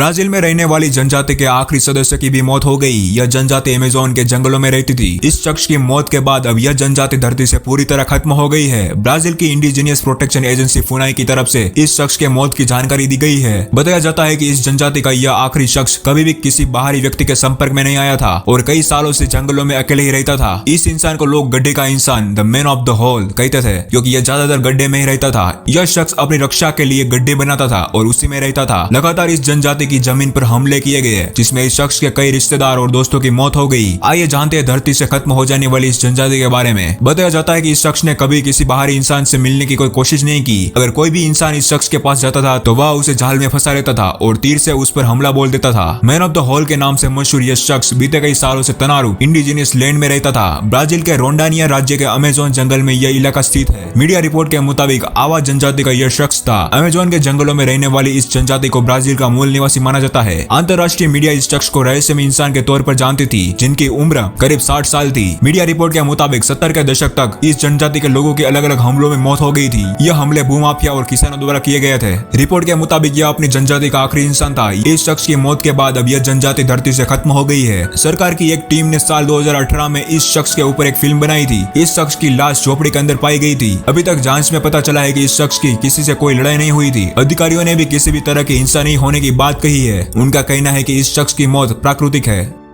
Brazil में रहने वाली जनजाति के आखिरी सदस्य की भी मौत हो गई। यह जनजाति अमेज़न के जंगलों में रहती थी। इस शख्स की मौत के बाद अब यह जनजाति धरती से पूरी तरह खत्म हो गई है। ब्राजील की इंडिजीनियस प्रोटेक्शन एजेंसी फुनाई की तरफ से इस शख्स के मौत की जानकारी दी गई है। बताया जाता है कि इस जनजाति का यह आखिरी शख्स कभी भी किसी बाहरी व्यक्ति के संपर्क में नहीं आया था और कई सालों से जंगलों में अकेले ही रहता था। इस इंसान को लोग गड्ढे का इंसान, the man of the hole कहते थे, क्योंकि यह ज्यादातर गड्ढे में ही रहता था। यह शख्स अपनी रक्षा के लिए गड्ढे बनाता था और उसी में रहता था। लगातार इस जनजाति की जमीन पर हमले किए गए, जिसमें इस शख्स के कई रिश्तेदार और दोस्तों की मौत हो गई। आइए जानते हैं धरती से खत्म हो जाने वाली इस जनजाति के बारे में। बताया जाता है कि इस शख्स ने कभी किसी बाहरी इंसान से मिलने की कोई कोशिश नहीं की। अगर कोई भी इंसान इस शख्स के पास जाता था तो वह उसे जाल में फंसा लेता था और तीर से उस पर हमला बोल देता था। मैन ऑफ द होल के नाम से मशहूर यह शख्स बीते कई सालों से तनारू इंडिजीनियस लैंड में रहता था। ब्राजील के रोंडानिया राज्य के अमेज़न जंगल में यह इलाका स्थित है। मीडिया रिपोर्ट के मुताबिक आवा जनजाति का यह शख्स था। अमेज़न के जंगलों में रहने वाली इस जनजाति को ब्राजील का मूल निवासी माना जाता है। अंतरराष्ट्रीय मीडिया इस शख्स को रहस्यमय इंसान के तौर पर जानती थी, जिनकी उम्र करीब 60 साल थी। मीडिया रिपोर्ट के मुताबिक 70 के दशक तक इस जनजाति के लोगों की अलग अलग हमलों में मौत हो गई थी। यह हमले भूमाफिया और किसानों द्वारा किए गए थे। रिपोर्ट के मुताबिक यह अपनी जनजाति का आखिरी इंसान था। इस शख्स की मौत के बाद अब यह जनजाति धरती से खत्म हो गई है। सरकार की एक टीम ने साल 2018 में इस शख्स के ऊपर एक फिल्म बनाई थी। इस शख्स की लाश झोपड़ी के अंदर पाई गई थी। अभी तक जांच में पता चला है कि इस शख्स की किसी से कोई लड़ाई नहीं हुई थी। अधिकारियों ने भी किसी भी तरह की हिंसा नहीं होने की बात कही है। उनका कहना है कि इस शख्स की मौत प्राकृतिक है।